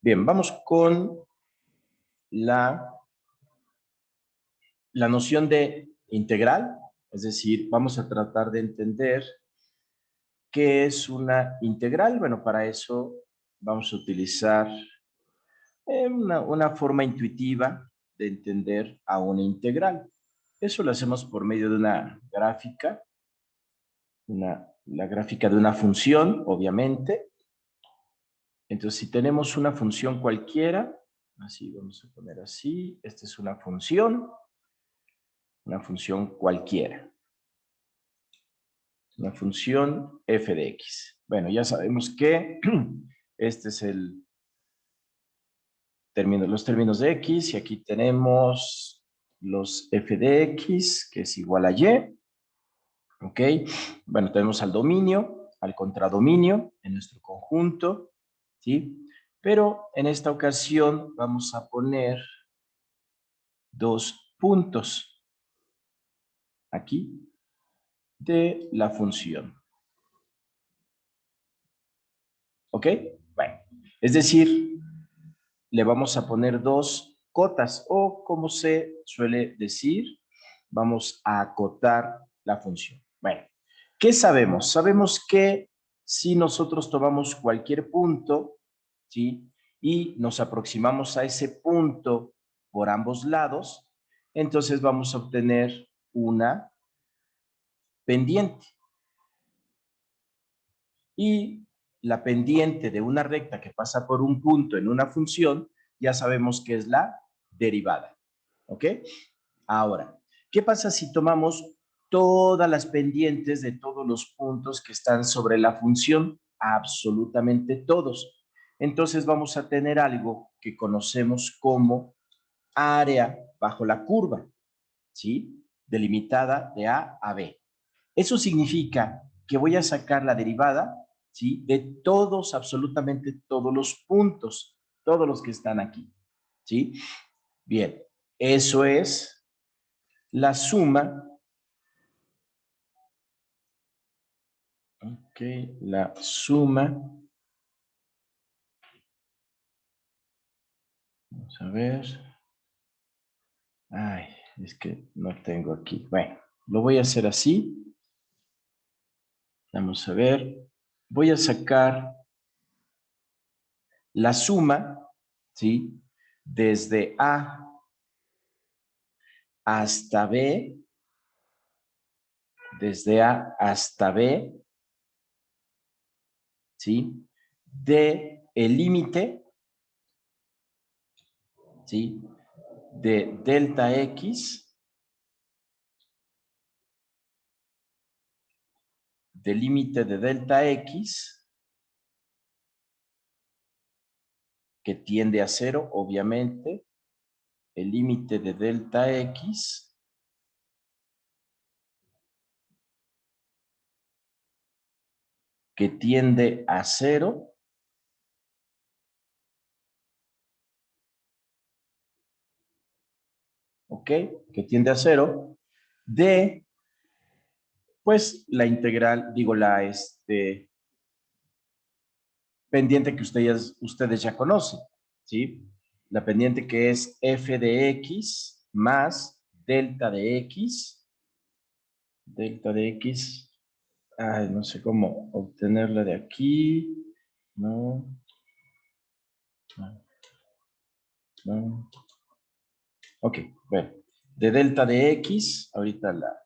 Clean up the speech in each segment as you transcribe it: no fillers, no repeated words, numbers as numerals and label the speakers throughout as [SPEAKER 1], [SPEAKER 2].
[SPEAKER 1] Bien, vamos con la noción de integral, es decir, vamos a tratar de entender qué es una integral. Bueno, para eso vamos a utilizar una forma intuitiva de entender a una integral. Eso lo hacemos por medio de una gráfica, la gráfica de una función, obviamente. Entonces, si tenemos una función cualquiera, así vamos a poner así, esta es una función cualquiera, una función f de x. Bueno, ya sabemos que este es los términos de x, y aquí tenemos los f de x, que es igual a y, ¿ok? Bueno, tenemos al dominio, al contradominio en nuestro conjunto, ¿sí? Pero en esta ocasión vamos a poner dos puntos aquí de la función. ¿Ok? Bueno, es decir, le vamos a poner dos cotas, o como se suele decir, vamos a acotar la función. Bueno, ¿qué sabemos? Sabemos que si nosotros tomamos cualquier punto, ¿sí? Y nos aproximamos a ese punto por ambos lados, entonces vamos a obtener una pendiente. Y la pendiente de una recta que pasa por un punto en una función, ya sabemos que es la derivada. ¿Ok? Ahora, ¿qué pasa si tomamos todas las pendientes de todos los puntos que están sobre la función? Absolutamente todos. Entonces vamos a tener algo que conocemos como área bajo la curva, ¿sí? Delimitada de A a B. Eso significa que voy a sacar la derivada, ¿sí? De todos, absolutamente todos los puntos, todos los que están aquí, ¿sí? Bien, eso es la suma, ok, la suma, vamos a ver, ay, es que no tengo aquí, bueno, lo voy a hacer así, vamos a ver, voy a sacar la suma, ¿sí? Desde A hasta B, desde A hasta B, ¿sí? De el límite, ¿sí? De delta X, del límite de delta X, que tiende a cero, obviamente, el límite de delta X, que tiende a cero, ¿ok? Que tiende a cero, de, pues, la integral, digo, pendiente que ustedes ya conocen, ¿sí? La pendiente que es f de x más delta de x, ay, no sé cómo obtenerla de aquí, no, no. Ok, bueno, de delta de x, ahorita la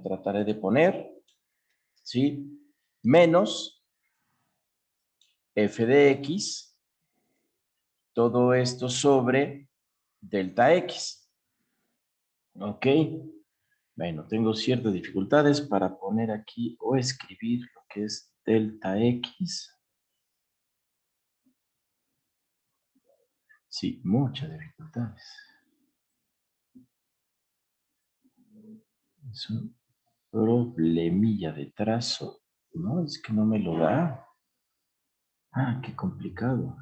[SPEAKER 1] trataré de poner, ¿sí? Menos f de x, todo esto sobre delta x, ¿ok? Bueno, tengo ciertas dificultades para poner aquí o escribir lo que es delta x. Sí, muchas dificultades. Es un problemilla de trazo. No, es que no me lo da. Ah, qué complicado.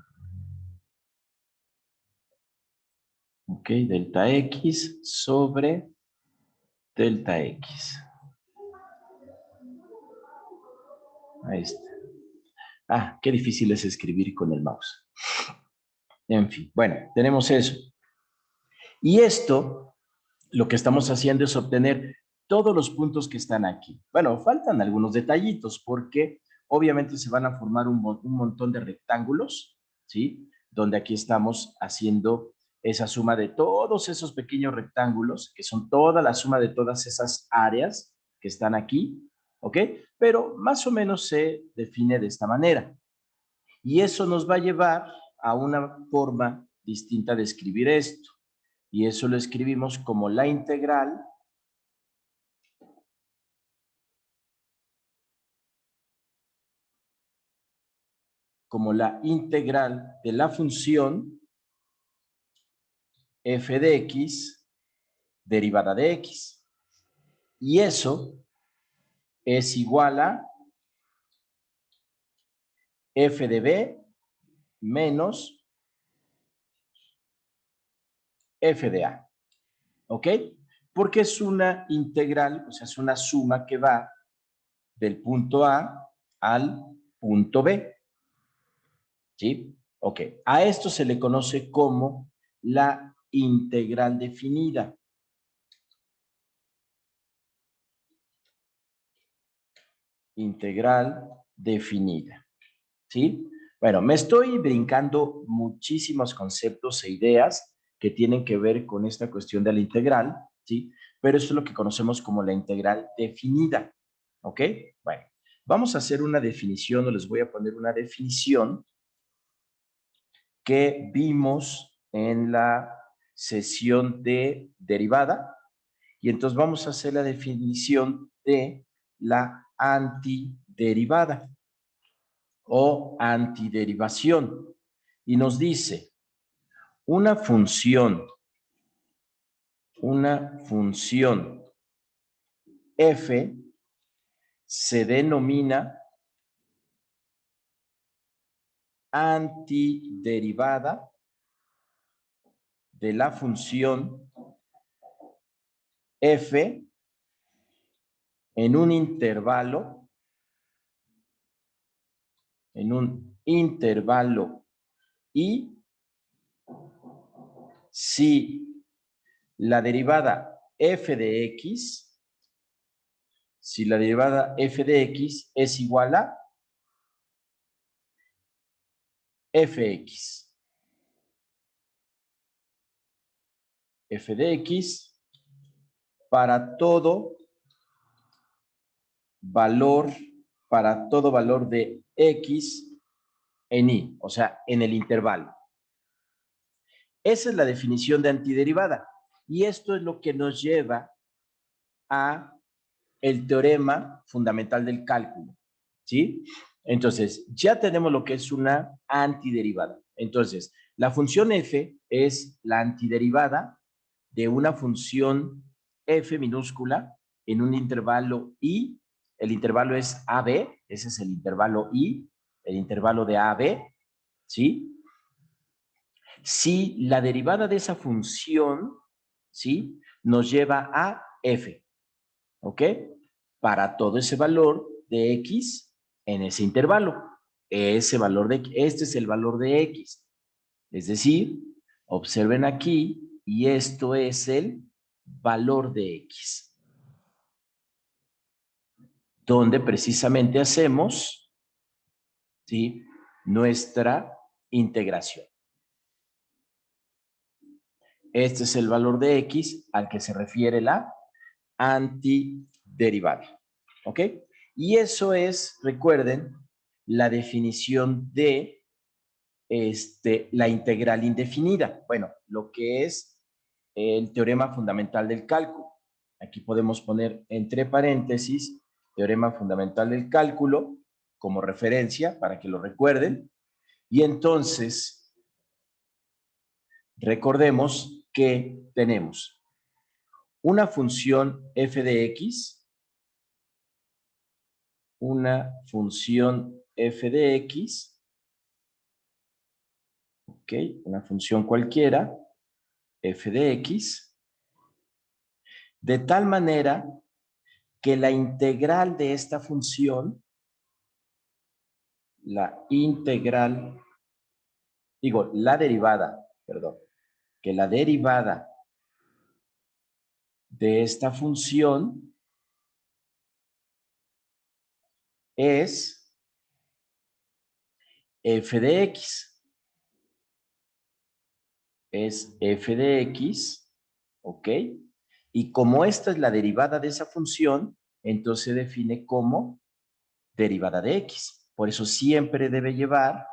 [SPEAKER 1] Ok, delta x sobre delta x. Ahí está. Ah, qué difícil es escribir con el mouse. En fin, bueno, tenemos eso. Y esto, lo que estamos haciendo es obtener todos los puntos que están aquí. Bueno, faltan algunos detallitos porque obviamente se van a formar un montón de rectángulos, ¿sí? Donde aquí estamos haciendo esa suma de todos esos pequeños rectángulos, que son toda la suma de todas esas áreas que están aquí, ¿ok? Pero más o menos se define de esta manera. Y eso nos va a llevar a una forma distinta de escribir esto. Y eso lo escribimos como la integral de la función f de x derivada de x. Y eso es igual a f de b menos f de a. ¿Ok? Porque es una integral, o sea, es una suma que va del punto A al punto B. ¿Sí? Ok. A esto se le conoce como la integral definida. Integral definida. ¿Sí? Bueno, me estoy brincando muchísimos conceptos e ideas que tienen que ver con esta cuestión de la integral, ¿sí? Pero eso es lo que conocemos como la integral definida. ¿Ok? Bueno, vamos a hacer una definición, o les voy a poner una definición que vimos en la sesión de derivada. Y entonces vamos a hacer la definición de la antiderivada o antiderivación. Y nos dice, una función f se denomina antiderivada de la función f en un intervalo y si la derivada f de x, es igual a fx. F de x para todo valor, de x en y, o sea, en el intervalo. Esa es la definición de antiderivada. Y esto es lo que nos lleva a el teorema fundamental del cálculo, ¿sí? Entonces, ya tenemos lo que es una antiderivada. Entonces, la función f es la antiderivada de una función f minúscula en un intervalo i. El intervalo es AB, ese es el intervalo i, el intervalo de AB, ¿sí? Si la derivada de esa función, ¿sí? Nos lleva a f, ¿ok? Para todo ese valor de x en ese intervalo. Este es el valor de x. Es decir, observen aquí, y esto es el valor de x, donde precisamente hacemos, ¿sí?, nuestra integración. Este es el valor de x al que se refiere la antiderivada. ¿Ok? Y eso es, recuerden, la definición de la integral indefinida. Bueno, lo que es el teorema fundamental del cálculo. Aquí podemos poner entre paréntesis teorema fundamental del cálculo como referencia para que lo recuerden. Y entonces, recordemos que tenemos una función f de x, una función f de x, ¿ok? Una función cualquiera, f de x, de tal manera que la integral de esta función, la integral digo, la derivada, perdón, que la derivada de esta función es f de x. Es f de x, ¿ok? Y como esta es la derivada de esa función, entonces se define como derivada de x. Por eso siempre debe llevar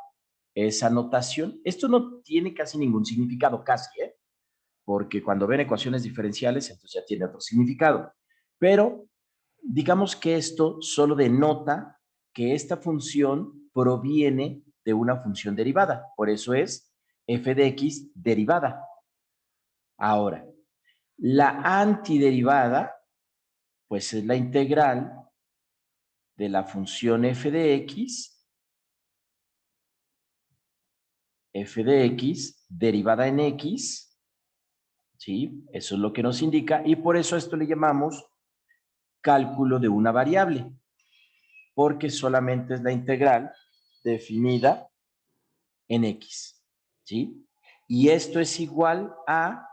[SPEAKER 1] esa notación. Esto no tiene casi ningún significado, casi, ¿eh? Porque cuando ven ecuaciones diferenciales, entonces ya tiene otro significado. Pero digamos que esto solo denota que esta función proviene de una función derivada. Por eso es f de x derivada. Ahora, la antiderivada, pues es la integral de la función f de x derivada en x, ¿sí? Eso es lo que nos indica, y por eso a esto le llamamos cálculo de una variable, porque solamente es la integral definida en x, ¿sí? Y esto es igual a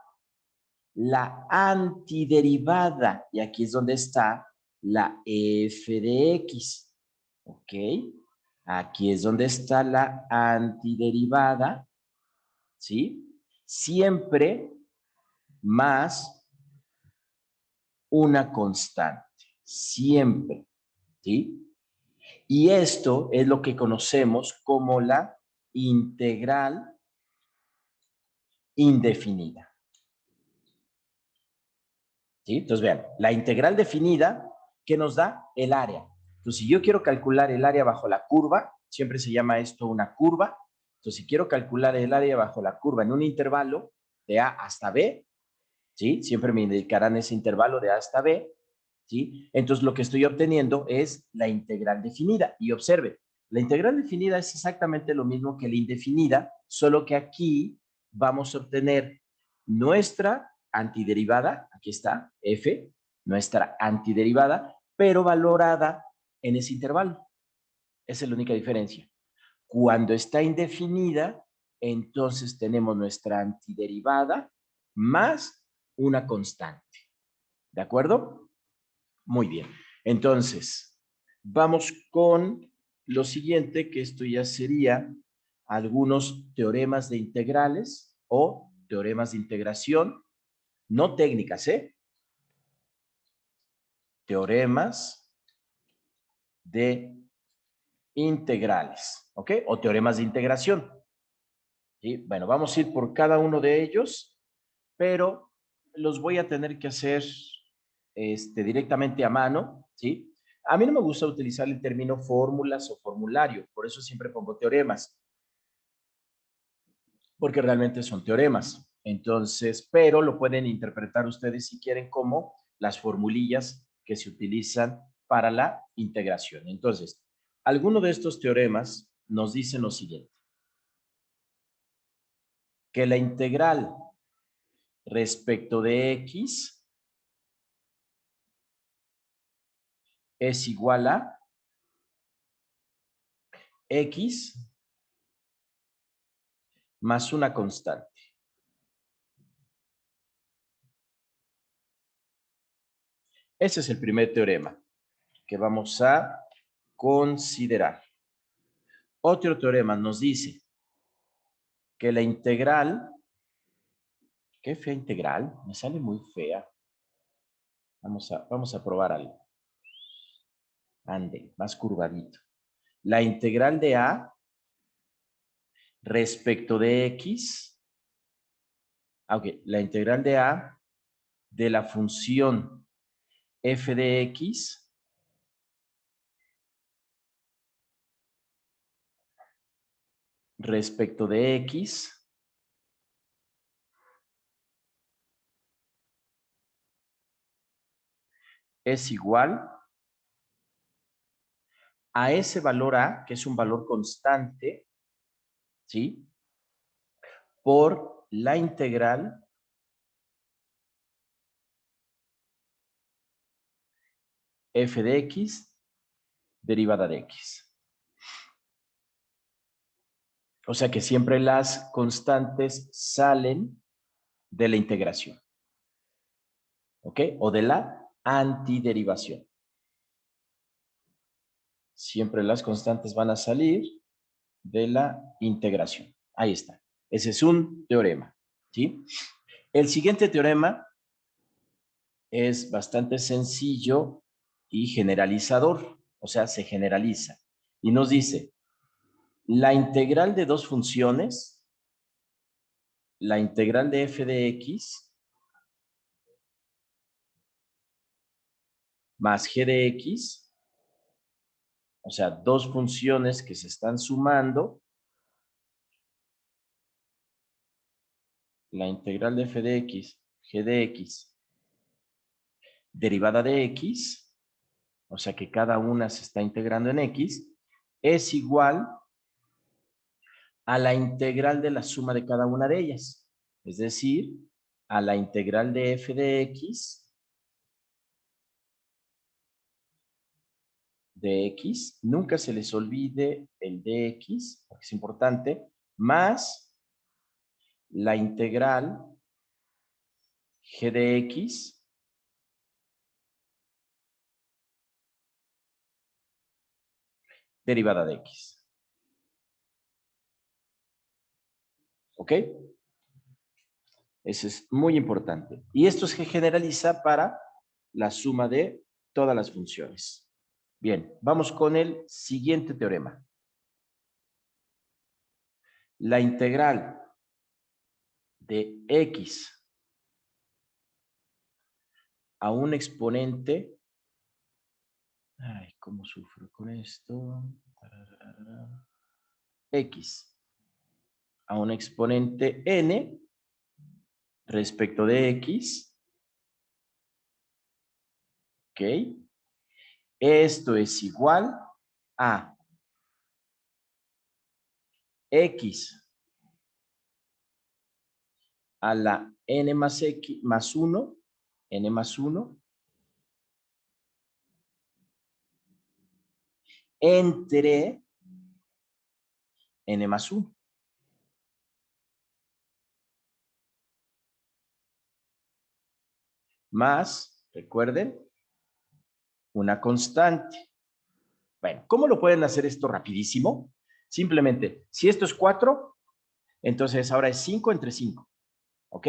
[SPEAKER 1] la antiderivada, y aquí es donde está la f de x, ¿ok? Aquí es donde está la antiderivada, ¿sí? Siempre más una constante, siempre, ¿sí? Y esto es lo que conocemos como la integral indefinida, ¿sí? Entonces, vean, la integral definida que nos da el área. Entonces, si yo quiero calcular el área bajo la curva, siempre se llama esto una curva. Entonces, si quiero calcular el área bajo la curva en un intervalo de A hasta B, ¿sí? Siempre me indicarán ese intervalo de A hasta B, ¿sí? Entonces, lo que estoy obteniendo es la integral definida. Y observe, la integral definida es exactamente lo mismo que la indefinida, solo que aquí vamos a obtener nuestra antiderivada, aquí está, f, nuestra antiderivada, pero valorada en ese intervalo. Esa es la única diferencia. Cuando está indefinida, entonces tenemos nuestra antiderivada más una constante. ¿De acuerdo? Muy bien. Entonces, vamos con lo siguiente, que esto ya sería algunos teoremas de integrales o teoremas de integración, no técnicas, ¿eh? Teoremas de integrales, ¿ok? O teoremas de integración. ¿Sí? Bueno, vamos a ir por cada uno de ellos, pero los voy a tener que hacer directamente a mano, ¿sí? A mí no me gusta utilizar el término fórmulas o formulario, por eso siempre pongo teoremas, porque realmente son teoremas. Entonces, pero lo pueden interpretar ustedes si quieren como las formulillas que se utilizan para la integración. Entonces, alguno de estos teoremas nos dicen lo siguiente, que la integral respecto de x es igual a x más una constante. Ese es el primer teorema que vamos a considerar. Otro teorema nos dice que la integral, qué fea integral, me sale muy fea. Vamos a probar algo. Ande, más curvadito. La integral de A respecto de X, ok, la integral de A de la función f de X respecto de X es igual a ese valor A, que es un valor constante, ¿sí? Por la integral f de X derivada de X. O sea que siempre las constantes salen de la integración. ¿Ok? O de la antiderivación. Siempre las constantes van a salir de la integración. Ahí está. Ese es un teorema. ¿Sí? El siguiente teorema es bastante sencillo y generalizador. O sea, se generaliza. Y nos dice, la integral de dos funciones, la integral de f de x más g de x, o sea, dos funciones que se están sumando, la integral de f de x, g de x, derivada de x, o sea que cada una se está integrando en x, es igual a la integral de la suma de cada una de ellas. Es decir, a la integral de f de x nunca se les olvide el dx, porque es importante, más la integral g de x derivada de x. ¿Ok? Eso es muy importante. Y esto se generaliza para la suma de todas las funciones. Bien, vamos con el siguiente teorema. La integral de x a un exponente. Ay, ¿cómo sufro con esto? X a un exponente n respecto de x. ¿Ok? Esto es igual a x a la n más x más 1, n más 1, entre n más 1. Más, recuerden, una constante. Bueno, ¿cómo lo pueden hacer esto rapidísimo? Simplemente, si esto es 4, entonces ahora es 5 entre 5. ¿Ok?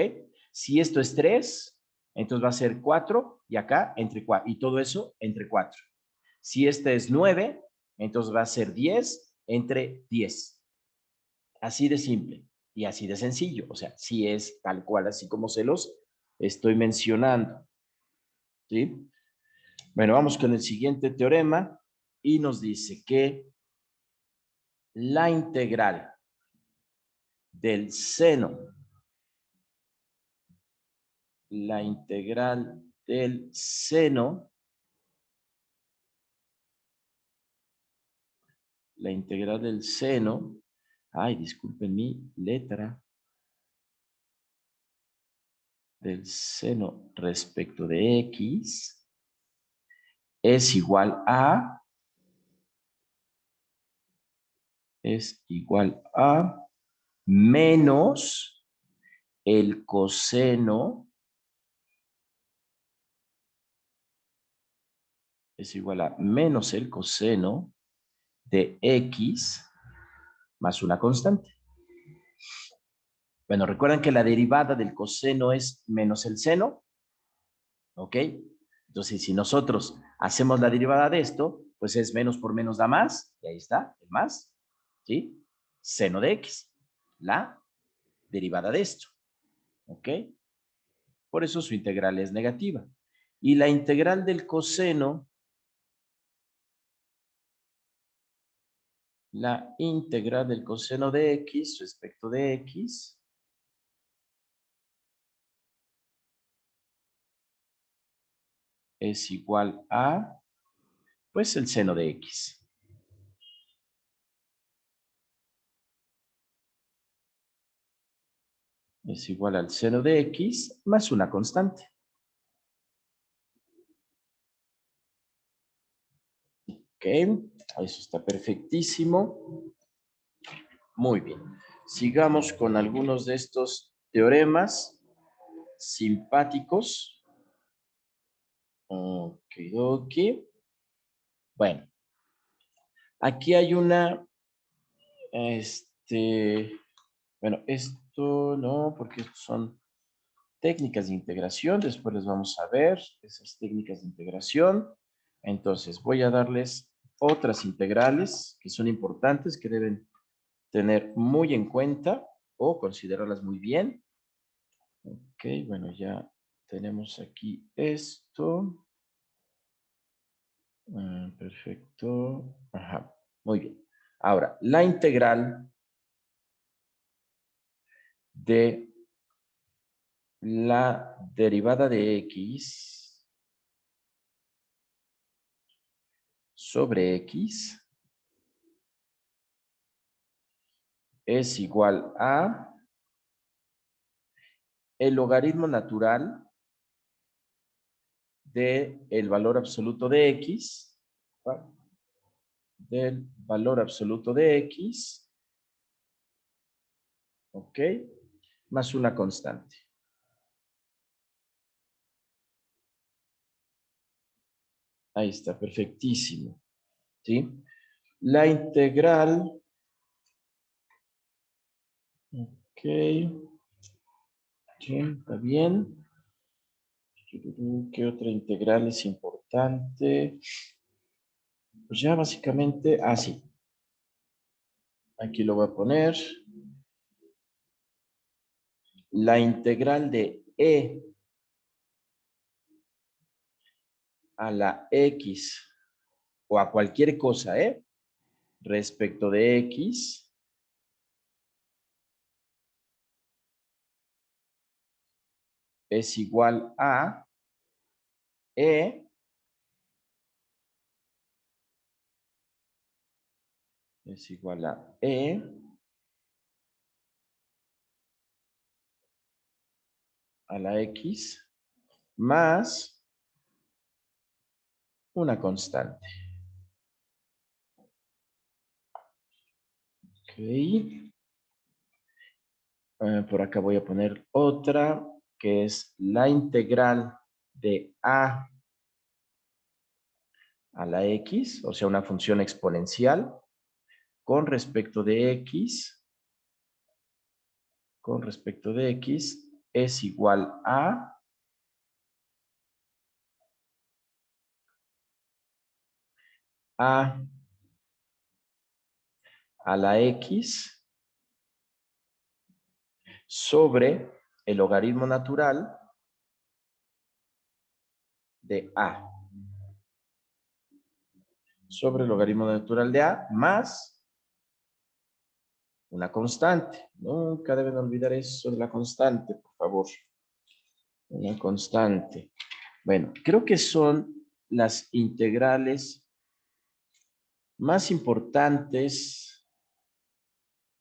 [SPEAKER 1] Si esto es 3, entonces va a ser 4 y acá entre 4. Y todo eso entre 4. Si este es 9, entonces va a ser 10 entre 10. Así de simple y así de sencillo. O sea, si es tal cual, así como se los estoy mencionando. ¿Sí? Bueno, vamos con el siguiente teorema y nos dice que la integral del seno, la integral del seno, la integral del seno, ay, disculpen mi letra, del seno respecto de x es igual a menos el coseno, es igual a menos el coseno de x más una constante. Bueno, recuerden que la derivada del coseno es menos el seno, ¿ok? Entonces, si nosotros hacemos la derivada de esto, pues es menos por menos da más, y ahí está, el más, ¿sí? Seno de x, la derivada de esto, ¿ok? Por eso su integral es negativa. Y la integral del coseno, la integral del coseno de x respecto de x, es igual a, pues, el seno de x. Es igual al seno de x más una constante. Ok, eso está perfectísimo. Muy bien. Sigamos con algunos de estos teoremas simpáticos. Okidoki. Bueno, aquí hay una, bueno, esto no, porque estos son técnicas de integración. Después les vamos a ver esas técnicas de integración. Entonces, voy a darles otras integrales que son importantes, que deben tener muy en cuenta o considerarlas muy bien. Ok, bueno, ya tenemos aquí esto. Perfecto. Ajá, muy bien. Ahora, la integral de la derivada de x sobre x es igual a el logaritmo natural del valor absoluto de x, ¿va? Del valor absoluto de x, ¿ok? Más una constante. Ahí está, perfectísimo, ¿sí? La integral, ok, sí, está bien. ¿Qué otra integral es importante? Pues ya básicamente, sí. Aquí lo voy a poner. La integral de e a la x o a cualquier cosa, respecto de x es igual a e es igual a e a la x más una constante. Ok. Por acá voy a poner otra, que es la integral de a la x, o sea, una función exponencial, con respecto de x, es igual a la x sobre el logaritmo natural de sobre el logaritmo natural de más una constante. Nunca deben olvidar eso de la constante, por favor. Una constante. Bueno, creo que son las integrales más importantes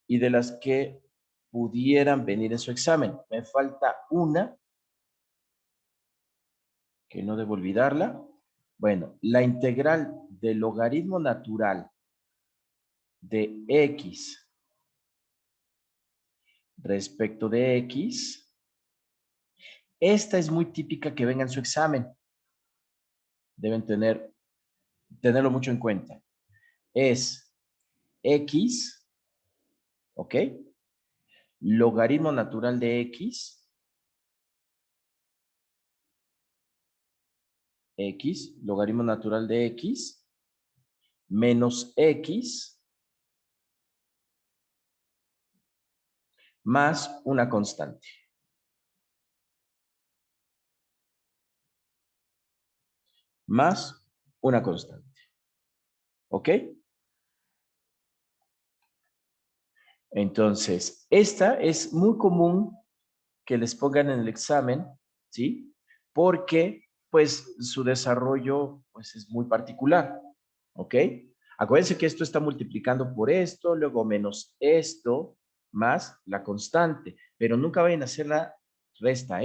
[SPEAKER 1] y de las que pudieran venir en su examen. Me falta una, que no debo olvidarla. Bueno, la integral del logaritmo natural de x respecto de x, esta es muy típica que venga en su examen. Deben tenerlo mucho en cuenta. Es x, ¿ok? Logaritmo natural de logaritmo natural de x, menos x, más una constante. Más una constante. ¿Ok? Entonces, esta es muy común que les pongan en el examen, ¿sí? Porque, pues, su desarrollo, pues, es muy particular, ¿ok? Acuérdense que esto está multiplicando por esto, luego menos esto, más la constante, pero nunca vayan a hacer la resta,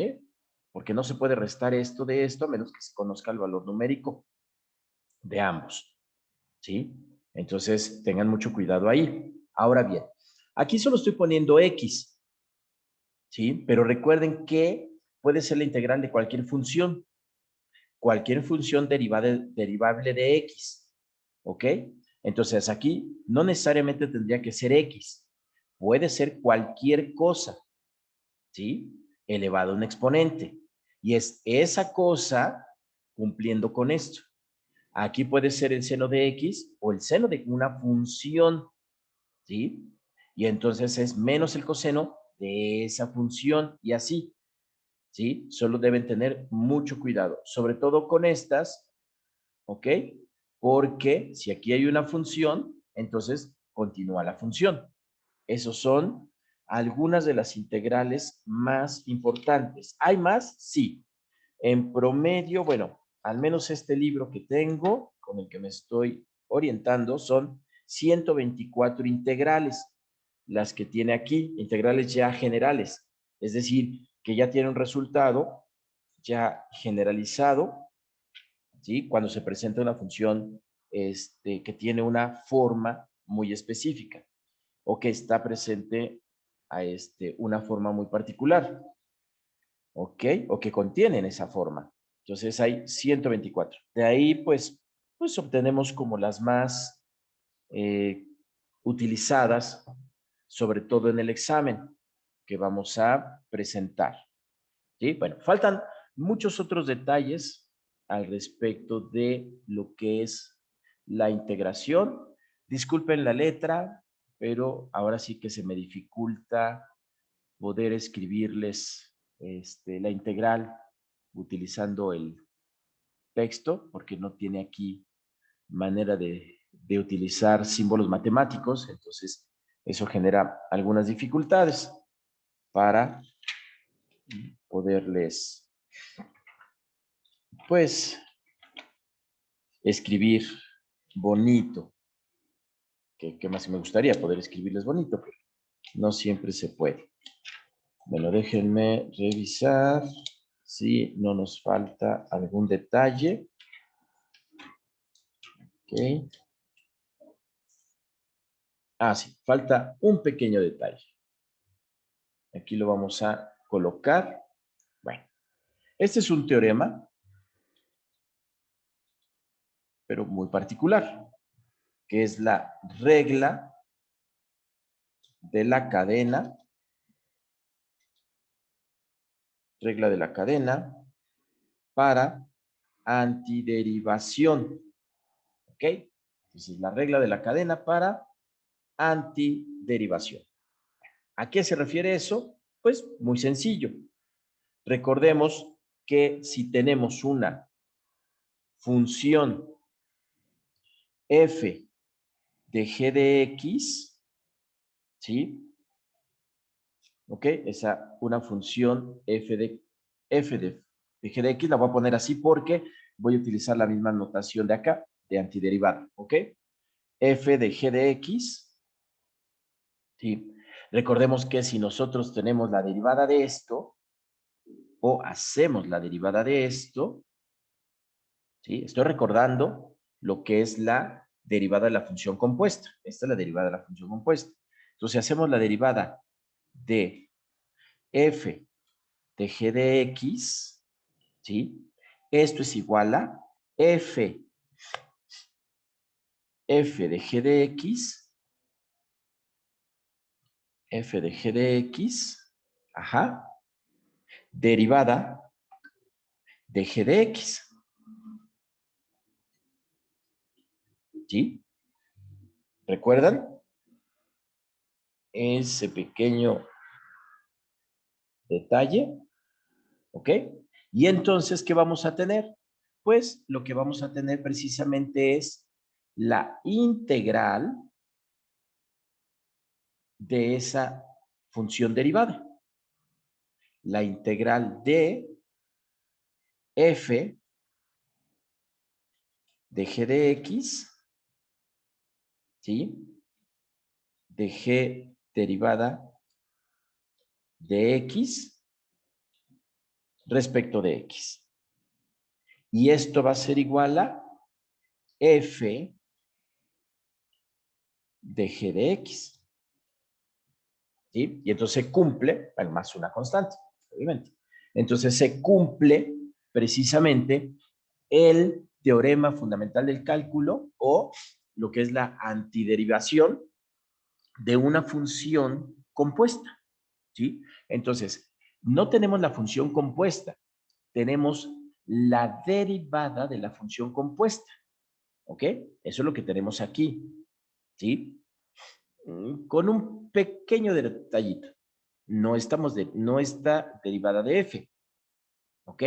[SPEAKER 1] porque no se puede restar esto de esto a menos que se conozca el valor numérico de ambos, ¿sí? Entonces, tengan mucho cuidado ahí. Ahora bien, Aquí solo estoy poniendo X, ¿sí? Pero recuerden que puede ser la integral de cualquier función derivable de X, ¿ok? Entonces aquí no necesariamente tendría que ser X, puede ser cualquier cosa, ¿sí? Elevado a un exponente. Y es esa cosa cumpliendo con esto. Aquí puede ser el seno de X o el seno de una función, ¿sí? Y entonces es menos el coseno de esa función y así, ¿sí? Solo deben tener mucho cuidado, sobre todo con estas, ¿ok? Porque si aquí hay una función, entonces continúa la función. Esos son algunas de las integrales más importantes. ¿Hay más? Sí. En promedio, bueno, al menos este libro que tengo, con el que me estoy orientando, son 124 integrales, las que tiene aquí, integrales ya generales, es decir, que ya tiene un resultado ya generalizado, ¿sí? Cuando se presenta una función que tiene una forma muy específica o que está presente a una forma muy particular, ¿ok? O que contienen esa forma. Entonces hay 124. De ahí, pues obtenemos como las más eh, utilizadas, sobre todo en el examen que vamos a presentar. ¿Sí? Bueno, faltan muchos otros detalles al respecto de lo que es la integración. Disculpen la letra, pero ahora sí que se me dificulta poder escribirles la integral utilizando el texto, porque no tiene aquí manera de utilizar símbolos matemáticos, entonces eso genera algunas dificultades para poderles, pues, escribir bonito, que más me gustaría poder escribirles bonito, pero no siempre se puede. Bueno, déjenme revisar si no nos falta algún detalle. Ok. Ah, sí, falta un pequeño detalle. Aquí lo vamos a colocar. Bueno, este es un teorema, pero muy particular, que es la regla de la cadena, para antiderivación. ¿Ok? Entonces, la regla de la cadena para antiderivación. ¿A qué se refiere eso? Pues muy sencillo. Recordemos que si tenemos una función f de g de x, ¿sí? ¿Ok? Esa, una función f de g de x, la voy a poner así porque voy a utilizar la misma notación de acá, de antiderivada, ¿ok? F de g de x, ¿sí? Recordemos que si nosotros tenemos la derivada de esto, o hacemos la derivada de esto, ¿sí? Estoy recordando lo que es la derivada de la función compuesta. Esta es la derivada de la función compuesta. Entonces, hacemos la derivada de f de g de x, ¿sí? Esto es igual a f de g de x, ajá, derivada de g de x, ¿sí? ¿Recuerdan? Ese pequeño detalle, ¿ok? Y entonces, ¿qué vamos a tener? Pues lo que vamos a tener precisamente es la integral de esa función derivada. La integral de f de g de x, ¿sí? De g derivada de x respecto de x. Y esto va a ser igual a f de g de x. ¿sí? Y entonces se cumple, bueno, más una constante, obviamente. Entonces se cumple precisamente el teorema fundamental del cálculo o lo que es la antiderivación de una función compuesta, ¿sí? Entonces, no tenemos la función compuesta, tenemos la derivada de la función compuesta, ¿ok? Eso es lo que tenemos aquí, ¿sí? Con un pequeño detallito. No está derivada de f, ¿ok?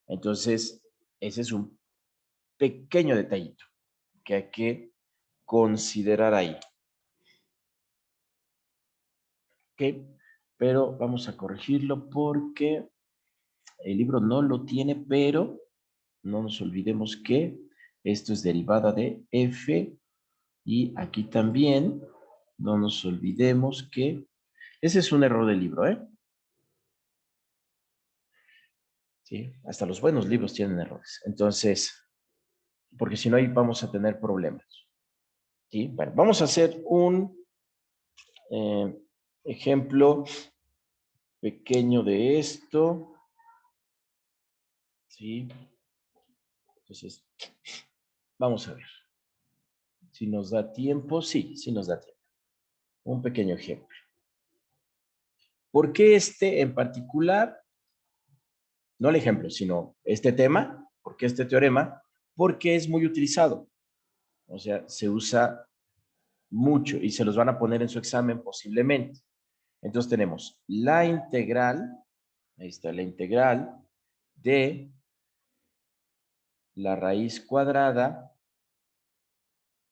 [SPEAKER 1] Entonces, ese es un pequeño detallito que hay que considerar ahí, ¿ok? Pero vamos a corregirlo porque el libro no lo tiene, pero no nos olvidemos que esto es derivada de f y aquí también no nos olvidemos que ese es un error del libro, ¿eh? ¿Sí? Hasta los buenos libros tienen errores. Entonces, porque si no ahí vamos a tener problemas. ¿Sí? Bueno, vamos a hacer un eh, ejemplo pequeño de esto. ¿Sí? Entonces, vamos a ver. Si nos da tiempo, sí, sí nos da tiempo. Un pequeño ejemplo. ¿Por qué este en particular? No el ejemplo, sino este tema. ¿Por qué este teorema? Porque es muy utilizado. O sea, se usa mucho y se los van a poner en su examen posiblemente. Entonces tenemos la integral, ahí está la integral de la raíz cuadrada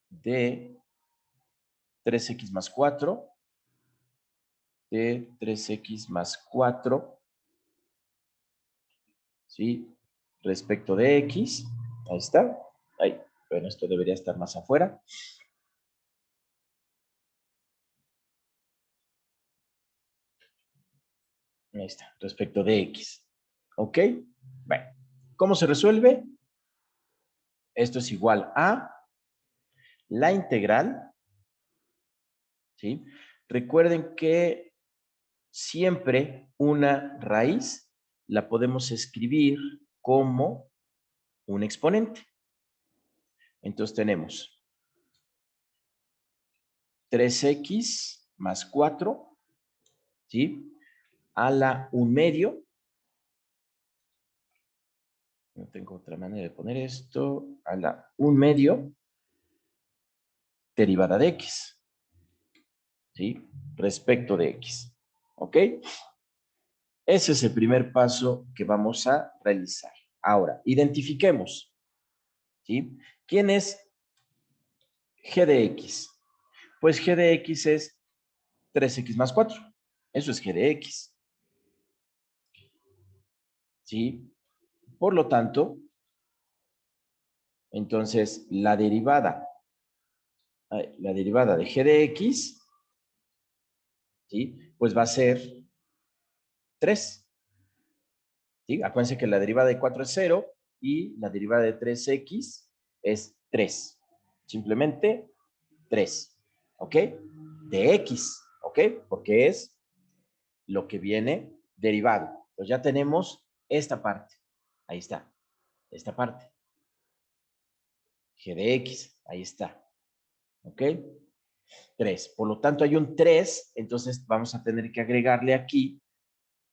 [SPEAKER 1] de 3x más 4, de 3x más 4, ¿sí? Respecto de x, ahí está, ahí, bueno, esto debería estar más afuera. Ahí está, respecto de x. ¿Ok? Bueno, ¿cómo se resuelve? Esto es igual a la integral, ¿sí? Recuerden que siempre una raíz la podemos escribir como un exponente. Entonces tenemos 3x más 4, ¿sí? A la 1 medio. No tengo otra manera de poner esto. A la 1 medio derivada de x, ¿sí? Respecto de x. ¿Ok? Ese es el primer paso que vamos a realizar. Ahora, identifiquemos, ¿sí? ¿Quién es g de x? Pues g de x es 3x más 4. Eso es g de x. ¿Sí? Por lo tanto, entonces la derivada de g de x, ¿sí? Pues va a ser 3. ¿Sí? Acuérdense que la derivada de 4 es 0 y la derivada de 3x es 3. Simplemente 3. ¿Ok? De x. ¿Ok? Porque es lo que viene derivado. Entonces ya tenemos esta parte. Ahí está. Esta parte. G de x. Ahí está. ¿Ok? 3. Por lo tanto, hay un 3. Entonces vamos a tener que agregarle aquí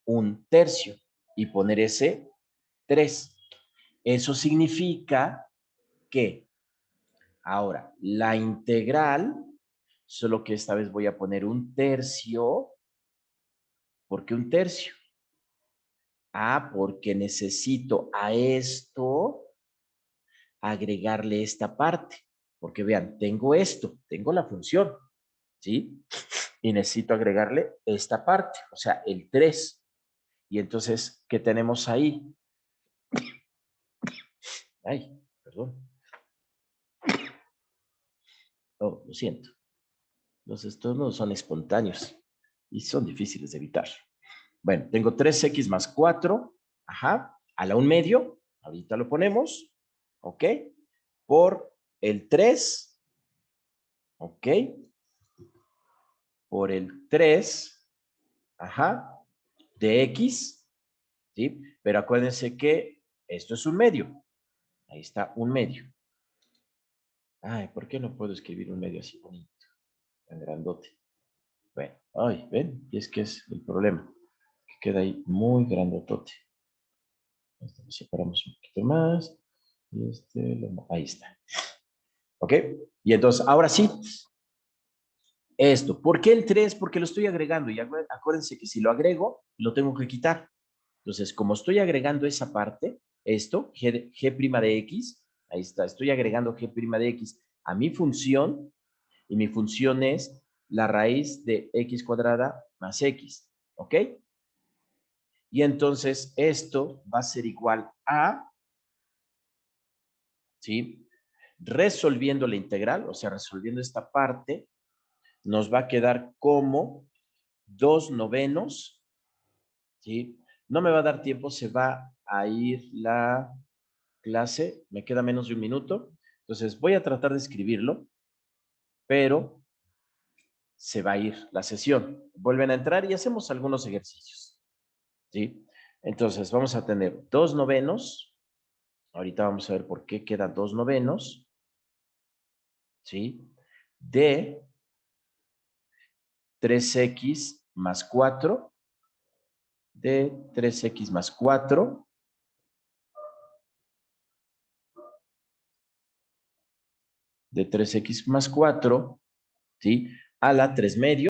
[SPEAKER 1] un tercio y poner ese 3. Eso significa que ahora la integral, solo que esta vez voy a poner un tercio. ¿Por qué un tercio? Ah, porque necesito a esto agregarle esta parte. Porque vean, tengo esto, tengo la función, ¿sí? Y necesito agregarle esta parte, o sea, el 3. Y entonces, ¿qué tenemos ahí? Ay, perdón. Oh, lo siento. Los estornudos son espontáneos y son difíciles de evitar. Bueno, tengo 3x más 4, ajá, a la 1 medio, ahorita lo ponemos, ¿ok? Por el 3, ¿ok? Por el 3 ajá, de X, ¿sí? Pero acuérdense que esto es un medio. Ahí está un medio. Ay, ¿por qué no puedo escribir un medio así bonito, tan grandote? Bueno, ay, ven, y es que es el problema, que queda ahí muy grandotote. Lo separamos un poquito más. Y ahí está. ¿Ok? Y entonces, ahora sí, esto. ¿Por qué el 3? Porque lo estoy agregando. Y acuérdense que si lo agrego, lo tengo que quitar. Entonces, como estoy agregando esa parte, esto, G' de X, ahí está, estoy agregando G' de X a mi función, y mi función es la raíz de X cuadrada más X. ¿Ok? Y entonces esto va a ser igual a, ¿sí? Resolviendo la integral, o sea, resolviendo esta parte, nos va a quedar como 2/9, ¿sí? No me va a dar tiempo, se va a ir la clase, me queda menos de un minuto, entonces voy a tratar de escribirlo, pero se va a ir la sesión. Vuelven a entrar y hacemos algunos ejercicios, ¿sí? Entonces vamos a tener 2/9, ahorita vamos a ver por qué quedan 2/9, ¿sí? De 3x más 4, de 3x más 4, de 3x más 4, ¿sí? A la 3 medios.